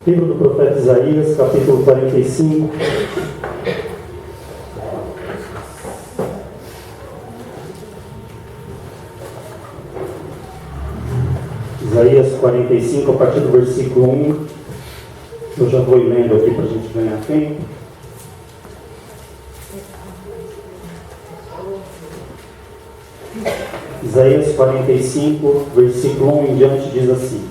Livro do profeta Isaías, capítulo 45. Isaías 45, a partir do versículo 1. Eu já vou lendo aqui para a gente ganhar tempo. Isaías 45, versículo 1 em diante diz assim: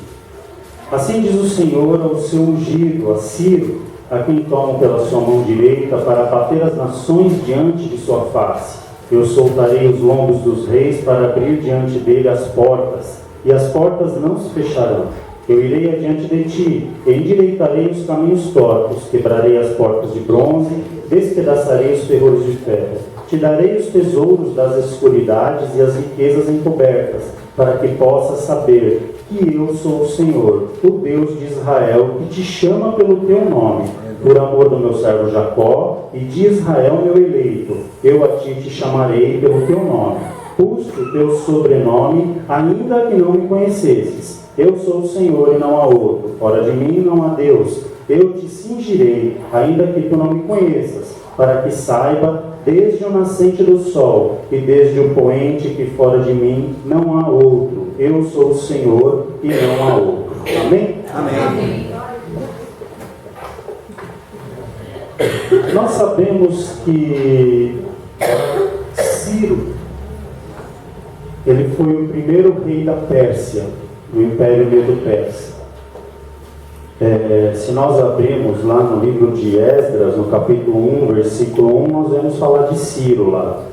Assim diz o Senhor ao seu ungido, a Ciro, a quem tomam pela sua mão direita para bater as nações diante de sua face. Eu soltarei os lombos dos reis para abrir diante dele as portas, e as portas não se fecharão. Eu irei adiante de ti, endireitarei os caminhos tortos, quebrarei as portas de bronze, despedaçarei os ferrolhos de ferro. Te darei os tesouros das escuridades e as riquezas encobertas, para que possas saber que eu sou o Senhor, o Deus de Israel, que te chama pelo teu nome, por amor do meu servo Jacó e de Israel meu eleito. Eu a ti te chamarei pelo teu nome. Pus o teu sobrenome, ainda que não me conhecesses. Eu sou o Senhor e não há outro. Fora de mim não há Deus. Eu te cingirei, ainda que tu não me conheças, para que saiba desde o nascente do sol e desde o poente que fora de mim não há outro. Eu sou o Senhor e não há outro. Amém? Amém. Nós sabemos que Ciro, ele foi o primeiro rei da Pérsia, do Império Medo-Persa. Se nós abrirmos lá no livro de Esdras, no capítulo 1, versículo 1, nós vamos falar de Ciro lá.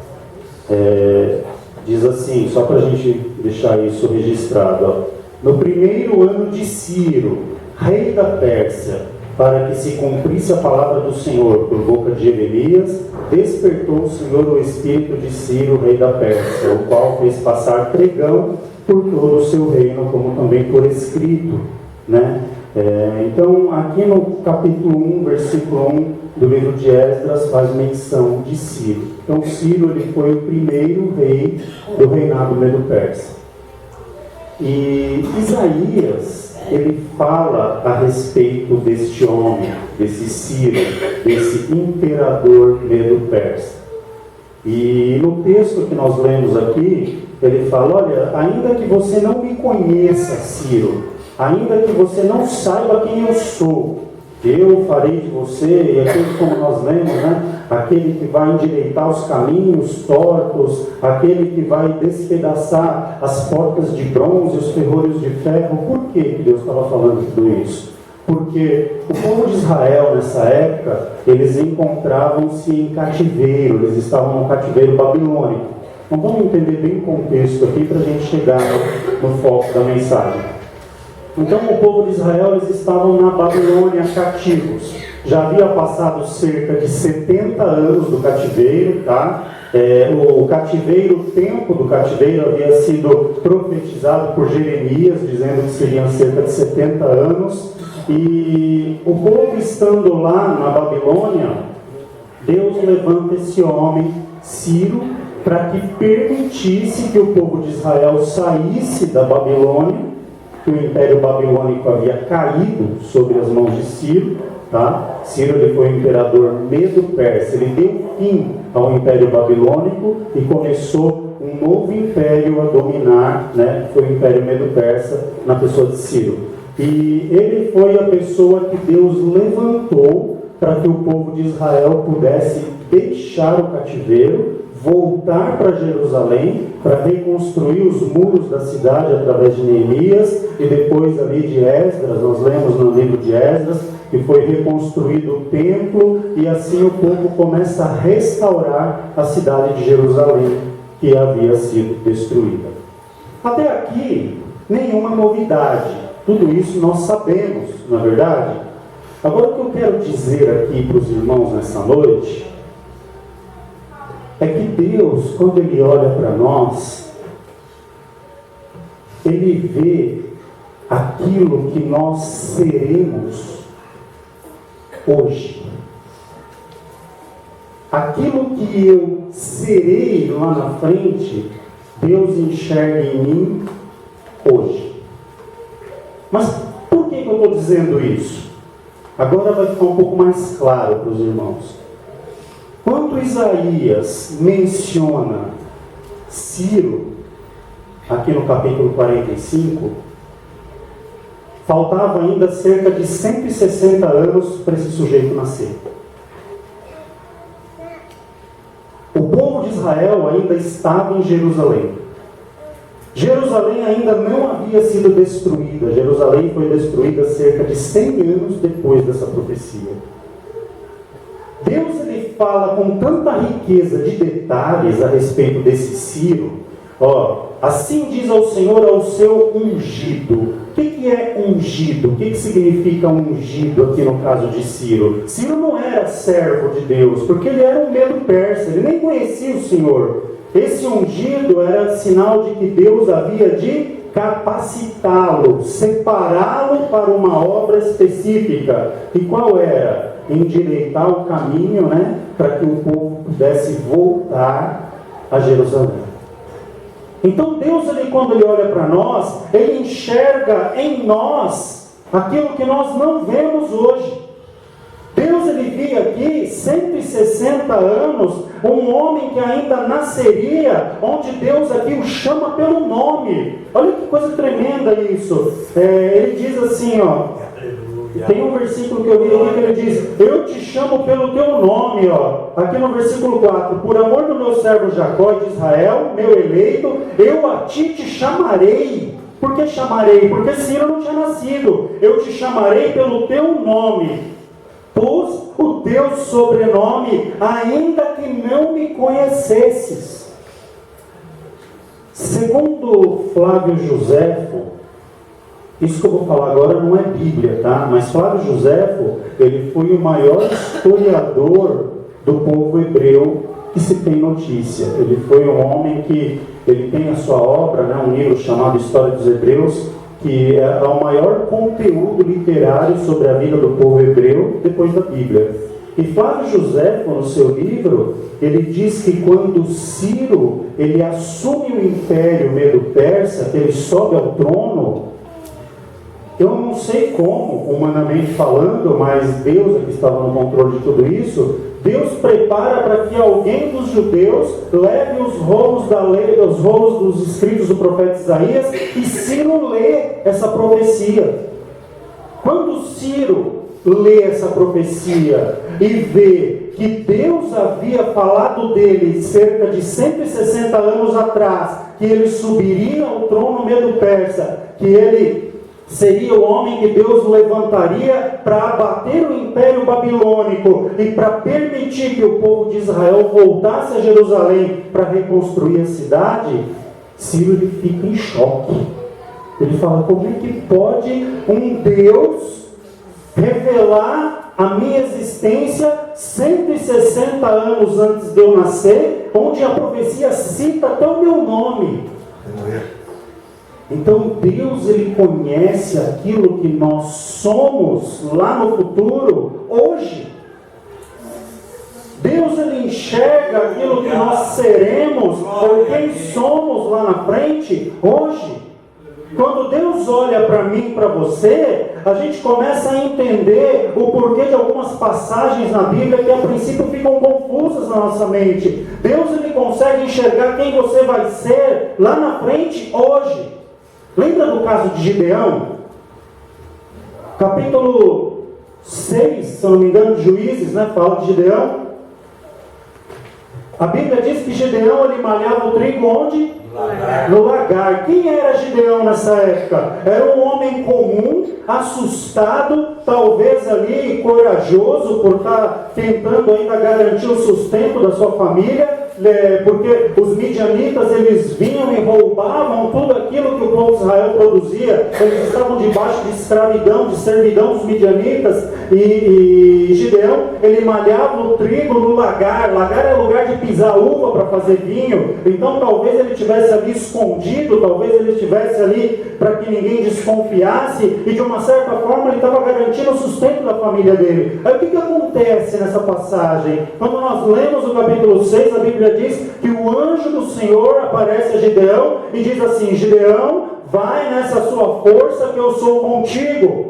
Diz assim, só para a gente deixar isso registrado: ó. No primeiro ano de Ciro, rei da Pérsia, para que se cumprisse a palavra do Senhor por boca de Jeremias, despertou o Senhor o espírito de Ciro, rei da Pérsia, o qual fez passar pregão por todo o seu reino, como também por escrito, né? Então, aqui no capítulo 1, versículo 1 do livro de Esdras, faz menção de Ciro. Então, Ciro ele foi o primeiro rei do reinado medo-persa. E Isaías, ele fala a respeito deste homem, desse Ciro, desse imperador medo-persa. E no texto que nós lemos aqui, ele fala: olha, ainda que você não me conheça, Ciro, ainda que você não saiba quem eu sou, eu farei de você, e aquele, como nós lemos, né? Aquele que vai endireitar os caminhos tortos, aquele que vai despedaçar as portas de bronze, os ferrolhos de ferro. Por que Deus estava falando tudo isso? Porque o povo de Israel, nessa época, eles encontravam-se em cativeiro, eles estavam no cativeiro babilônico. Então vamos entender bem o contexto aqui para a gente chegar no foco da mensagem. Então o povo de Israel, eles estavam na Babilônia cativos. Já havia passado cerca de 70 anos do cativeiro, tá? O cativeiro, o tempo do cativeiro havia sido profetizado por Jeremias, dizendo que seriam cerca de 70 anos. E o povo estando lá na Babilônia, Deus levanta esse homem, Ciro, para que permitisse que o povo de Israel saísse da Babilônia, que o Império Babilônico havia caído sobre as mãos de Ciro, tá? Ciro ele foi o imperador medo-persa, ele deu fim ao Império Babilônico e começou um novo império a dominar, né? Foi o Império Medo-Persa na pessoa de Ciro. E ele foi a pessoa que Deus levantou para que o povo de Israel pudesse deixar o cativeiro, voltar para Jerusalém, para reconstruir os muros da cidade através de Neemias, e depois ali de Esdras, nós lemos no livro de Esdras, que foi reconstruído o templo, e assim o povo começa a restaurar a cidade de Jerusalém, que havia sido destruída. Até aqui, nenhuma novidade. Tudo isso nós sabemos, na verdade. Agora o que eu quero dizer aqui para os irmãos nessa noite é que Deus, quando Ele olha para nós, Ele vê aquilo que nós seremos hoje. Aquilo que eu serei lá na frente, Deus enxerga em mim hoje. Mas por que eu estou dizendo isso? Agora vai ficar um pouco mais claro para os irmãos. Quando Isaías menciona Ciro, aqui no capítulo 45, faltava ainda cerca de 160 anos para esse sujeito nascer. O povo de Israel ainda estava em Jerusalém. Jerusalém ainda não havia sido destruída. Jerusalém foi destruída cerca de 100 anos depois dessa profecia. Deus ele fala com tanta riqueza de detalhes a respeito desse Ciro. Assim diz ao Senhor ao seu ungido. O que é ungido? O que significa ungido aqui no caso de Ciro? Ciro não era servo de Deus, porque ele era um medo persa, ele nem conhecia o Senhor. Esse ungido era sinal de que Deus havia de capacitá-lo, separá-lo para uma obra específica. E qual era? Endireitar o caminho, para que o povo pudesse voltar a Jerusalém. Então Deus, quando Ele olha para nós, Ele enxerga em nós aquilo que nós não vemos hoje. Deus, Ele via aqui 160 anos, um homem que ainda nasceria, onde Deus aqui o chama pelo nome. Olha que coisa tremenda isso. Ele diz assim, tem um versículo que eu li aqui que ele diz: eu te chamo pelo teu nome, aqui no versículo 4, por amor do meu servo Jacó e de Israel, meu eleito, eu a ti te chamarei. Por que chamarei? Porque Ciro não tinha nascido. Eu te chamarei pelo teu nome, pus o teu sobrenome, ainda que não me conhecesses. Segundo Flávio Joséfo, isso que eu vou falar agora não é Bíblia, tá? Mas Flávio Joséfo, ele foi o maior historiador do povo hebreu que se tem notícia. Ele foi um homem que ele tem a sua obra, um livro chamado História dos Hebreus, que é o maior conteúdo literário sobre a vida do povo hebreu depois da Bíblia. E Flávio Joséfo, no seu livro, ele diz que quando Ciro ele assume o império medo-persa, que ele sobe ao trono, eu não sei como, humanamente falando, mas Deus é que estava no controle de tudo isso. Deus prepara para que alguém dos judeus leve os rolos da lei, os rolos dos escritos do profeta Isaías, e Ciro lê essa profecia. Quando Ciro lê essa profecia e vê que Deus havia falado dele cerca de 160 anos atrás, que ele subiria ao trono medo-persa, que ele seria o homem que Deus levantaria para abater o império babilônico e para permitir que o povo de Israel voltasse a Jerusalém para reconstruir a cidade, Ciro ele fica em choque. Ele fala: como é que pode um Deus revelar a minha existência 160 anos antes de eu nascer, onde a profecia cita até o meu nome? Então Deus ele conhece aquilo que nós somos lá no futuro, hoje. Deus ele enxerga aquilo que nós seremos, ou quem somos lá na frente, hoje. Quando Deus olha para mim e para você, a gente começa a entender o porquê de algumas passagens na Bíblia que a princípio ficam confusas na nossa mente. Deus ele consegue enxergar quem você vai ser lá na frente, hoje. Lembra do caso de Gideão? Capítulo 6, se eu não me engano, de Juízes, fala de Gideão. A Bíblia diz que Gideão ele malhava o trigo onde? No lagar. Quem era Gideão nessa época? Era um homem comum, assustado, talvez ali corajoso por estar tentando ainda garantir o sustento da sua família, porque os midianitas eles vinham e roubavam tudo aquilo que o povo de Israel produzia. Eles estavam debaixo de escravidão, de servidão dos midianitas, e Gideão ele malhava o trigo no lagar. Lagar é lugar de pisar uva para fazer vinho. Então talvez ele estivesse ali escondido, talvez ele estivesse ali para que ninguém desconfiasse, e de uma certa forma ele estava garantindo o sustento da família dele. Aí o que acontece nessa passagem? Quando nós lemos o capítulo 6, a Bíblia diz que o anjo do Senhor aparece a Gideão e diz assim: Gideão, vai nessa sua força que eu sou contigo.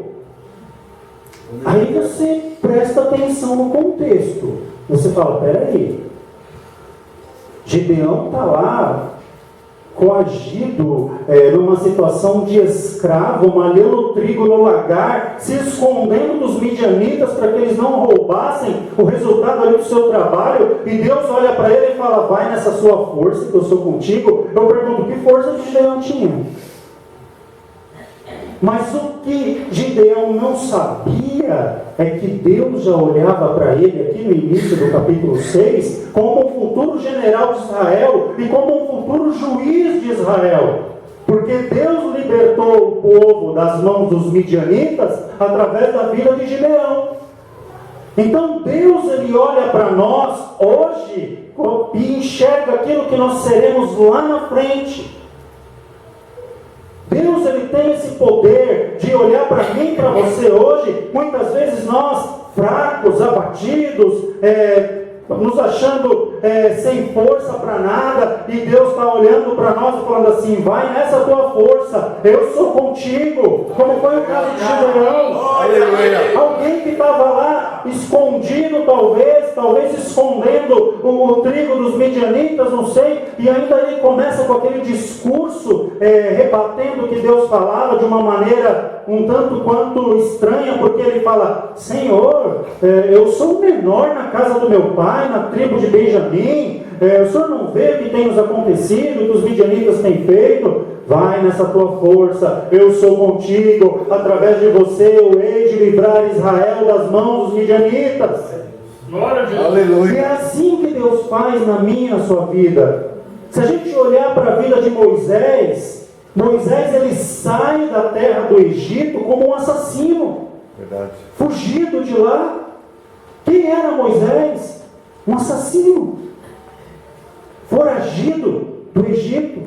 Aí você presta atenção no contexto. Você fala, peraí, Gideão está lá, coagido, numa situação de escravo, malhando trigo no lagar, se escondendo dos midianitas para que eles não roubassem o resultado ali do seu trabalho, e Deus olha para ele e fala, vai nessa sua força que eu sou contigo. Eu pergunto, que força Gideão tinha? Mas o que Gideão não sabia é que Deus já olhava para ele aqui no início do capítulo 6 como um futuro general de Israel e como um futuro juiz de Israel. Porque Deus libertou o povo das mãos dos midianitas através da vida de Gideão. Então Deus ele olha para nós hoje e enxerga aquilo que nós seremos lá na frente. Deus ele tem esse poder de olhar para mim, para você hoje. Muitas vezes nós, fracos, abatidos, nos achando sem força para nada, e Deus está olhando para nós e falando assim, vai nessa tua força, eu sou contigo, como foi o caso de Gideão. Alguém que estava lá escondido, talvez escondendo o trigo dos midianitas, não sei, e ainda ele começa com aquele discurso rebatendo o que Deus falava de uma maneira um tanto quanto estranha, porque ele fala, Senhor, eu sou o menor na casa do meu pai, na tribo de Benjamim, o Senhor não vê o que tem nos acontecido, o que os midianitas têm feito? Vai nessa tua força, eu sou contigo, através de você eu hei de livrar Israel das mãos dos midianitas. Glória a Deus. Aleluia. E é assim que Deus faz na minha e na sua vida. Se a gente olhar para a vida de Moisés ele sai da terra do Egito como um assassino. Verdade. Fugido de lá. Quem era Moisés? Um assassino. Foragido do Egito.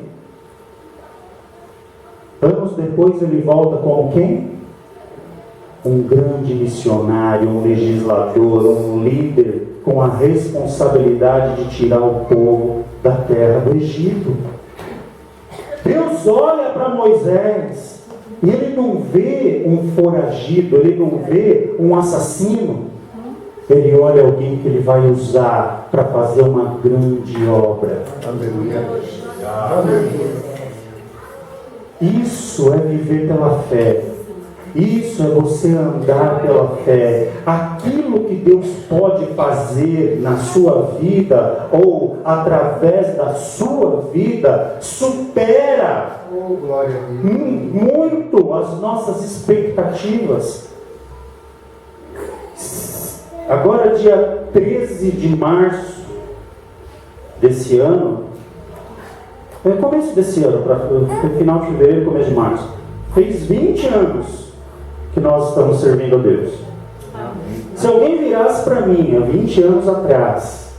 Anos depois ele volta como quem? Um grande missionário, um legislador, um líder com a responsabilidade de tirar o povo da terra do Egito. Deus olha para Moisés e ele não vê um foragido, ele não vê um assassino. Ele olha alguém que ele vai usar para fazer uma grande obra. Aleluia. Aleluia. Isso é viver pela fé. Isso é você andar pela fé. Aquilo que Deus pode fazer na sua vida ou através da sua vida supera Glória a Deus. muito as nossas expectativas. Agora, dia 13 de março desse ano, começo desse ano, para final de fevereiro, começo de março, fez 20 anos que nós estamos servindo a Deus. Se alguém virasse para mim há 20 anos atrás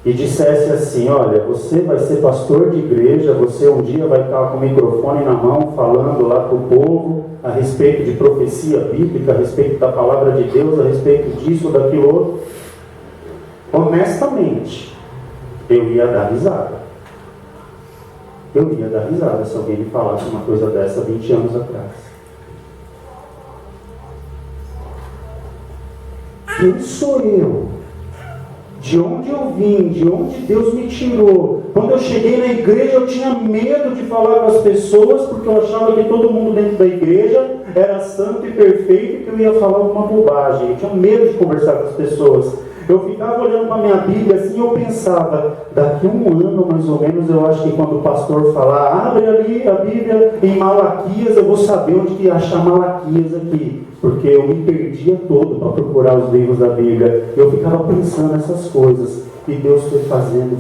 e dissesse assim, olha, você vai ser pastor de igreja, você um dia vai estar com o microfone na mão falando lá para o povo a respeito de profecia bíblica, a respeito da palavra de Deus, a respeito disso ou daquilo outro, honestamente eu ia dar risada. Eu ia dar risada se alguém me falasse uma coisa dessa 20 anos atrás. Quem sou eu? De onde eu vim? De onde Deus me tirou? Quando eu cheguei na igreja eu tinha medo de falar com as pessoas, porque eu achava que todo mundo dentro da igreja era santo e perfeito e que eu ia falar alguma bobagem. Eu tinha medo de conversar com as pessoas. Eu ficava olhando para a minha Bíblia assim e eu pensava, daqui a um ano mais ou menos, eu acho que quando o pastor falar, abre ali a Bíblia em Malaquias, eu vou saber onde que achar Malaquias aqui. Porque eu me perdia todo para procurar os livros da Bíblia. Eu ficava pensando nessas coisas. E Deus foi fazendo.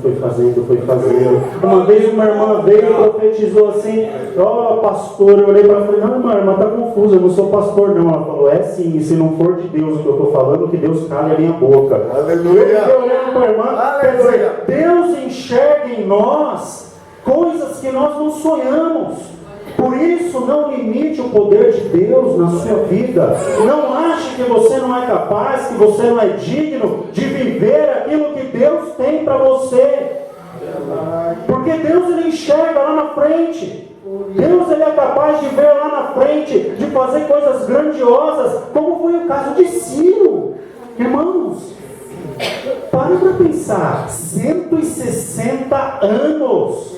Uma vez uma irmã veio e profetizou assim, ó pastor, eu olhei para ela e falei, não irmã, está confusa, eu não sou pastor não. Ela falou, é sim, e se não for de Deus o que eu estou falando, que Deus cale a minha boca. Aleluia. Eu fiquei olhando para a irmã, quer dizer, Deus enxerga em nós coisas que nós não sonhamos. Por isso, não limite o poder de Deus na sua vida. Não ache que você não é capaz, que você não é digno de viver aquilo que Deus tem para você. Porque Deus ele enxerga lá na frente. Deus ele é capaz de ver lá na frente de fazer coisas grandiosas, como foi o caso de Ciro. Irmãos, para pensar, 160 anos.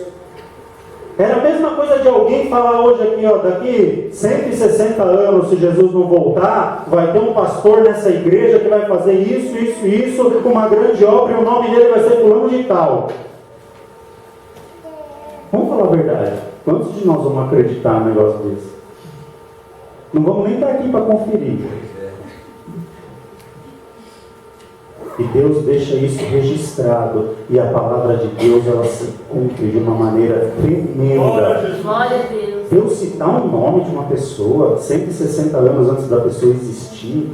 Era a mesma coisa de alguém falar hoje aqui, ó, daqui 160 anos, se Jesus não voltar, vai ter um pastor nessa igreja que vai fazer isso, uma grande obra, e o nome dele vai ser fulano de tal. Vamos falar a verdade. Quantos de nós vamos acreditar num negócio desse? Não vamos nem estar aqui para conferir. E Deus deixa isso registrado. E a palavra de Deus, ela se cumpre de uma maneira tremenda. Glória a Deus. Deus citar um nome de uma pessoa 160 anos antes da pessoa existir.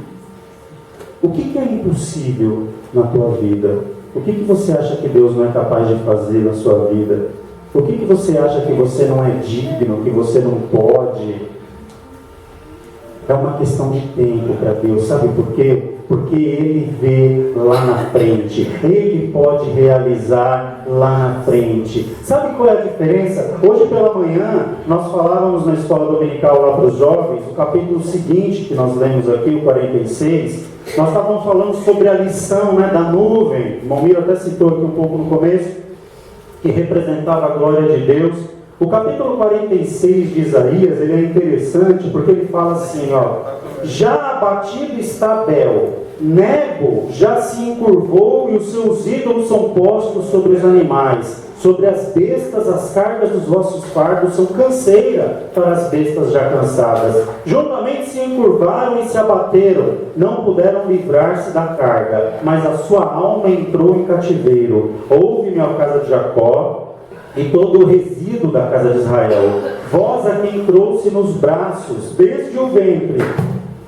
O que é impossível na tua vida? O que você acha que Deus não é capaz de fazer na sua vida? O que você acha que você não é digno, que você não pode? É uma questão de tempo para Deus. Sabe por quê? Porque Ele vê lá na frente. Ele pode realizar lá na frente. Sabe qual é a diferença? Hoje pela manhã, nós falávamos na escola dominical lá para os jovens, o capítulo seguinte que nós lemos aqui, o 46, nós estávamos falando sobre a lição, né, da nuvem. O Momiro até citou aqui um pouco no começo, que representava a glória de Deus. O capítulo 46 de Isaías, ele é interessante porque ele fala assim, ó: já abatido está Bel, Nebo já se encurvou e os seus ídolos são postos sobre os animais, sobre as bestas as cargas dos vossos fardos são canseira para as bestas já cansadas. Juntamente se encurvaram e se abateram, não puderam livrar-se da carga, mas a sua alma entrou em cativeiro. Ouve-me, ó casa de Jacó, e todo o resíduo da casa de Israel, vós a quem trouxe nos braços desde o ventre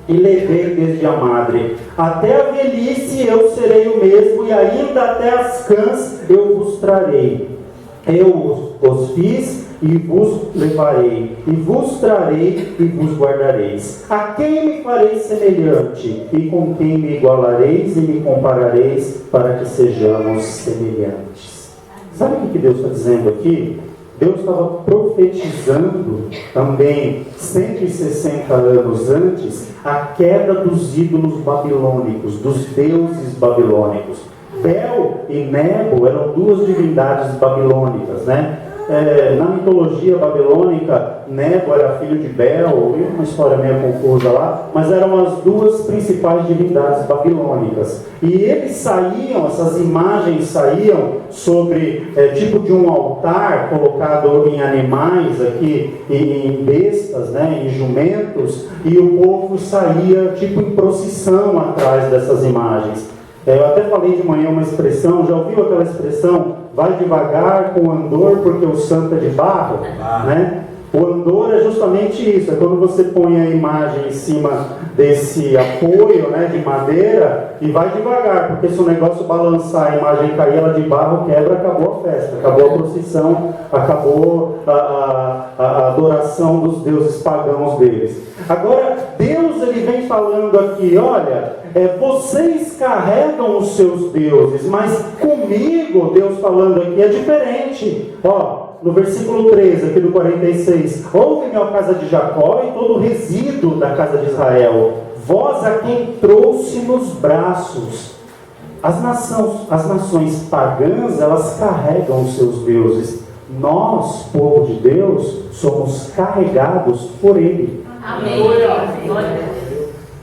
e levei desde a madre, até a velhice eu serei o mesmo, e ainda até as cãs eu vos trarei. Eu os fiz e vos levarei, e vos trarei e vos guardareis. A quem me farei semelhante, e com quem me igualareis e me comparareis, para que sejamos semelhantes. Sabe o que Deus está dizendo aqui? Deus estava profetizando também 160 anos antes a queda dos ídolos babilônicos, dos deuses babilônicos. Bel e Nebo eram duas divindades babilônicas, né? Na mitologia babilônica, Nebo era filho de Bel, uma história meio confusa lá, mas eram as duas principais divindades babilônicas. E eles saíam, essas imagens saíam sobre tipo de um altar colocado em animais aqui, em bestas, né, em jumentos, e o povo saía tipo em procissão atrás dessas imagens. Eu até falei de manhã uma expressão, já ouviu aquela expressão, vai devagar com o andor porque o santo é de barro? Né? O andor é justamente isso, é quando você põe a imagem em cima desse apoio, né, de madeira, e vai devagar, porque se o negócio balançar, a imagem cair, ela de barro quebra, acabou a festa, acabou a procissão, acabou a adoração dos deuses pagãos deles. Agora, Deus ele vem falando aqui, olha, vocês carregam os seus deuses, mas comigo, Deus falando aqui, é diferente. Ó, no versículo 13, aqui do 46, ouve-me, ó casa de Jacó, e todo o resíduo da casa de Israel, vós a quem trouxe nos braços. As nações pagãs, elas carregam os seus deuses. Nós, povo de Deus, somos carregados por Ele. Amém.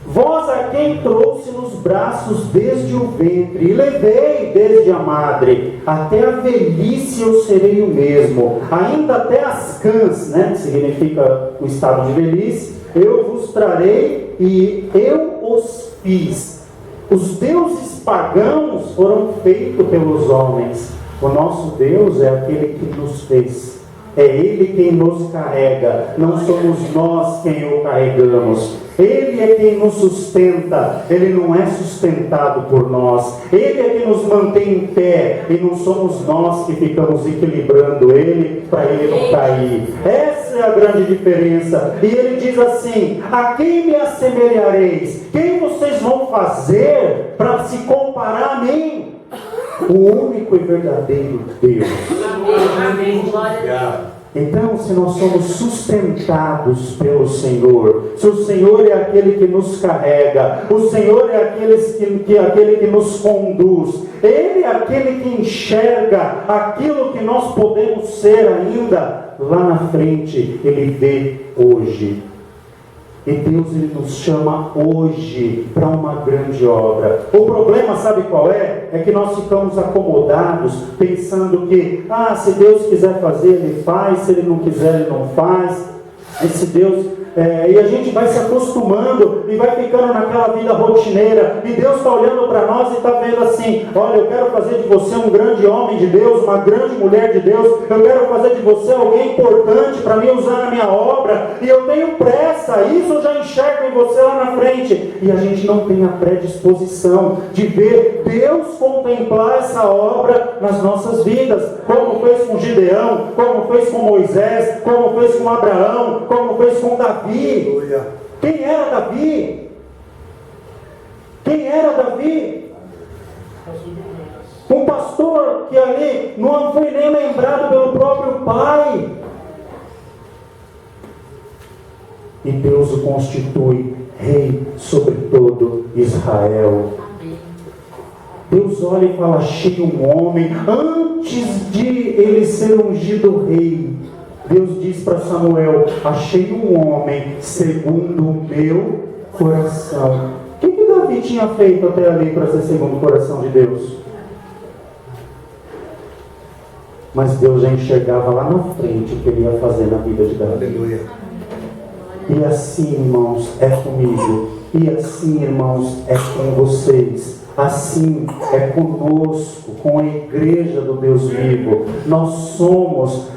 Vós a quem trouxe nos braços desde o ventre, e levei desde a madre, até a velhice eu serei o mesmo, ainda até as cãs, né, que significa o estado de velhice, eu vos trarei e eu os fiz. Os deuses pagãos foram feitos pelos homens, o nosso Deus é aquele que nos fez. É Ele quem nos carrega, não somos nós quem o carregamos. Ele é quem nos sustenta, Ele não é sustentado por nós. Ele é quem nos mantém em pé, e não somos nós que ficamos equilibrando Ele para Ele não cair. Essa é a grande diferença. E Ele diz assim: a quem me assemelhareis? Quem vocês vão fazer para se comparar a mim? O único e verdadeiro Deus. Amém. Glória a Deus. Então, se nós somos sustentados pelo Senhor, se o Senhor é aquele que nos carrega, o Senhor é aquele que nos conduz, Ele é aquele que enxerga aquilo que nós podemos ser ainda lá na frente, Ele vê hoje. E Deus, Ele nos chama hoje para uma grande obra. O problema, sabe qual é? É que nós ficamos acomodados, pensando que, se Deus quiser fazer, Ele faz, se Ele não quiser, Ele não faz. Esse Deus... e a gente vai se acostumando e vai ficando naquela vida rotineira, e Deus está olhando para nós e está vendo assim: olha, eu quero fazer de você um grande homem de Deus, uma grande mulher de Deus, eu quero fazer de você alguém importante para mim usar na minha obra, e eu tenho pressa, isso eu já enxergo em você lá na frente, e a gente não tem a predisposição de ver Deus contemplar essa obra nas nossas vidas, como fez com Gideão, como fez com Moisés, como fez com Abraão, como fez com Davi. Quem era Davi? Quem era Davi? Um pastor que ali não foi nem lembrado pelo próprio pai. E Deus o constitui rei sobre todo Israel. Deus olha e fala: achei um homem. Antes de ele ser ungido rei, Deus diz para Samuel: achei um homem segundo o meu coração. O que Davi tinha feito até ali para ser segundo o coração de Deus? Mas Deus já enxergava lá na frente o que Ele ia fazer na vida de Davi. Aleluia. E assim, irmãos, é comigo. E assim, irmãos, é com vocês. Assim é conosco, com a igreja do Deus vivo. Nós somos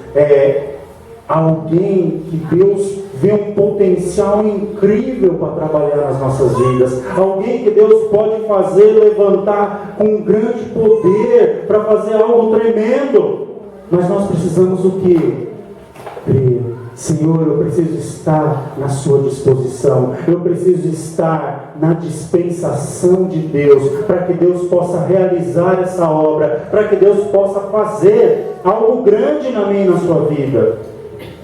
alguém que Deus vê um potencial incrível para trabalhar nas nossas vidas. Alguém que Deus pode fazer levantar com um grande poder para fazer algo tremendo. Mas nós precisamos o quê? Crer. Senhor, eu preciso estar na sua disposição. Eu preciso estar na dispensação de Deus, para que Deus possa realizar essa obra, para que Deus possa fazer algo grande na minha e na sua vida.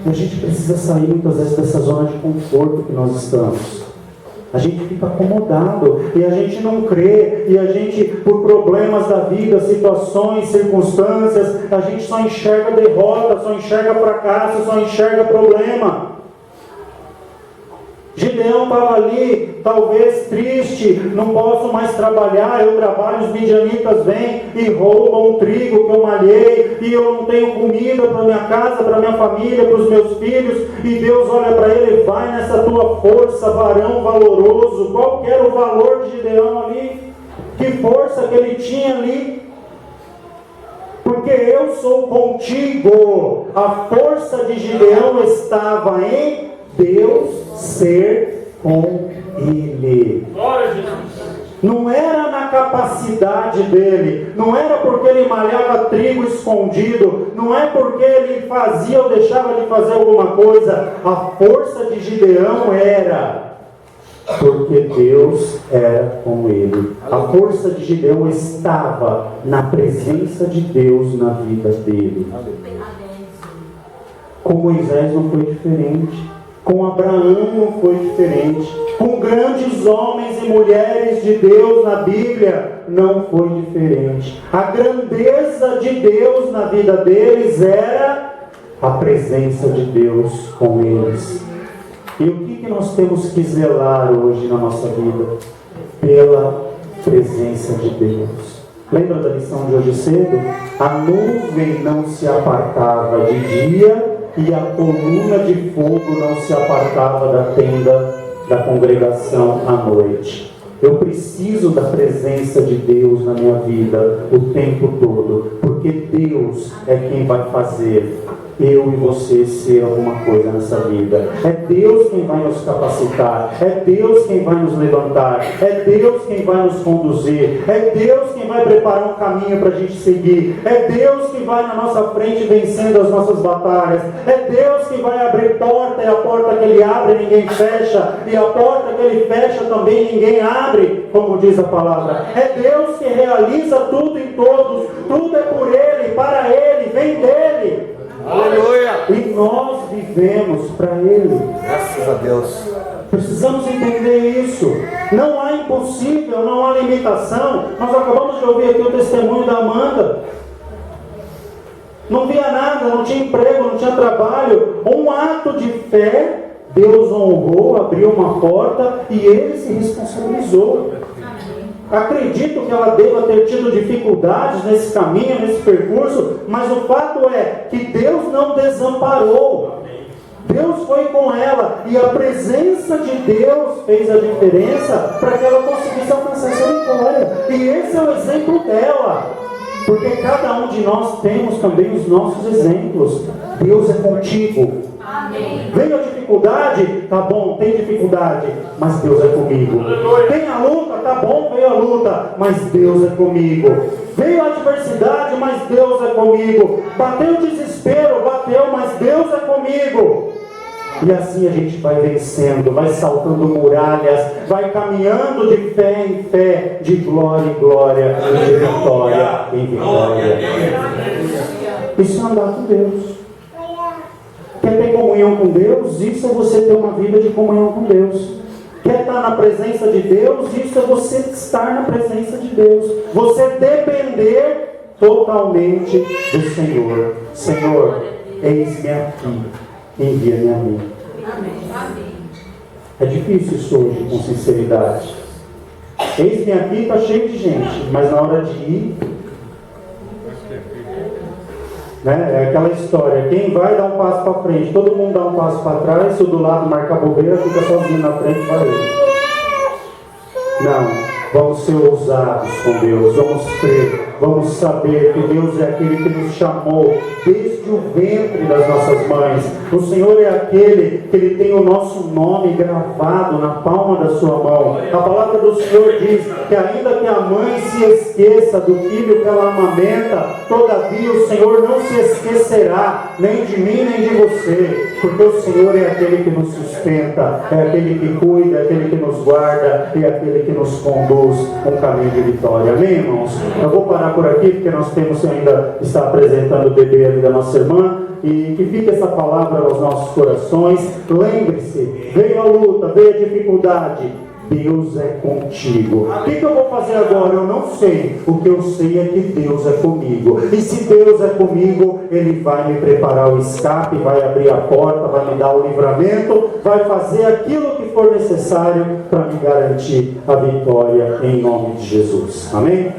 E a gente precisa sair muitas vezes dessa zona de conforto que nós estamos. A gente fica acomodado e a gente não crê, e a gente, por problemas da vida, situações, circunstâncias, a gente só enxerga derrota, só enxerga fracasso, só enxerga problema. Gideão estava ali, talvez triste: não posso mais trabalhar, eu trabalho, os midianitas vêm e roubam o trigo que eu malhei, e eu não tenho comida para minha casa, para minha família, para os meus filhos. E Deus olha para ele: vai nessa tua força, varão valoroso. Qual que era o valor de Gideão ali? Que força que ele tinha ali? Porque eu sou contigo. A força de Gideão estava em Deus ser com ele. Não era na capacidade dele, não era porque ele malhava trigo escondido, não é porque ele fazia ou deixava de fazer alguma coisa. A força de Gideão era porque Deus era com ele. A força de Gideão estava na presença de Deus na vida dele. Com Moisés não foi diferente. Com Abraão não foi diferente. Com grandes homens e mulheres de Deus na Bíblia não foi diferente. A grandeza de Deus na vida deles era a presença de Deus com eles. E o que nós temos que zelar hoje na nossa vida? Pela presença de Deus. Lembra da lição de hoje cedo? A nuvem não se apartava de dia, e a coluna de fogo não se apartava da tenda da congregação à noite. Eu preciso da presença de Deus na minha vida o tempo todo, porque Deus é quem vai fazer eu e você ser alguma coisa nessa vida. É Deus quem vai nos capacitar, é Deus quem vai nos levantar, é Deus quem vai nos conduzir, é Deus quem vai preparar um caminho para a gente seguir, é Deus que vai na nossa frente vencendo as nossas batalhas, é Deus que vai abrir porta, e a porta que Ele abre ninguém fecha, e a porta que Ele fecha também ninguém abre, como diz a palavra. É Deus que realiza tudo em todos, tudo é por Ele, para Ele, vem dEle. Aleluia. E nós vivemos para Ele. Graças a Deus. Precisamos entender isso. Não há impossível, não há limitação. Nós acabamos de ouvir aqui o testemunho da Amanda. Não via nada, não tinha emprego, não tinha trabalho. Um ato de fé, Deus honrou, abriu uma porta e Ele se responsabilizou. Acredito que ela deva ter tido dificuldades nesse caminho, nesse percurso, mas o fato é que Deus não desamparou. Deus foi com ela e a presença de Deus fez a diferença para que ela conseguisse alcançar essa vitória. E esse é o exemplo dela, porque cada um de nós temos também os nossos exemplos. Deus é contigo. Amém. Veio a dificuldade, tá bom, tem dificuldade, mas Deus é comigo. Tem a luta, tá bom, veio a luta, mas Deus é comigo. Veio a adversidade, mas Deus é comigo. Bateu o desespero, bateu, mas Deus é comigo. E assim a gente vai vencendo, vai saltando muralhas, vai caminhando de fé em fé, de glória em glória, de vitória em vitória. Isso é andar com Deus. Quer ter comunhão com Deus? Isso é você ter uma vida de comunhão com Deus. Quer estar na presença de Deus? Isso é você estar na presença de Deus. Você depender totalmente do Senhor. Senhor, eis-me aqui, envia-me a mim. É difícil isso hoje, com sinceridade. Eis-me aqui, está cheio de gente, mas na hora de ir, né? É aquela história, quem vai dar um passo para frente, todo mundo dá um passo para trás, se o do lado marcar bobeira, fica sozinho na frente, vai ele. Não, vamos ser ousados com Deus, vamos crer, vamos saber que Deus é aquele que nos chamou desde o ventre das nossas mães. O Senhor é aquele que Ele tem o nosso nome gravado na palma da sua mão. A palavra do Senhor diz que ainda que a mãe se esqueça do filho que ela amamenta, todavia o Senhor não se esquecerá nem de mim nem de você, porque o Senhor é aquele que nos sustenta, é aquele que cuida, é aquele que nos guarda, é aquele que nos conduz um caminho de vitória. Amém, irmãos? Eu vou parar por aqui, porque nós temos ainda estar apresentando o bebê ali da nossa irmã, e que fique essa palavra aos nossos corações. Lembre-se, veio a luta, veio a dificuldade, Deus é contigo. O que eu vou fazer agora? Eu não sei. O que eu sei é que Deus é comigo. E se Deus é comigo, Ele vai me preparar o escape, vai abrir a porta, vai me dar o livramento, vai fazer aquilo que for necessário para me garantir a vitória em nome de Jesus. Amém?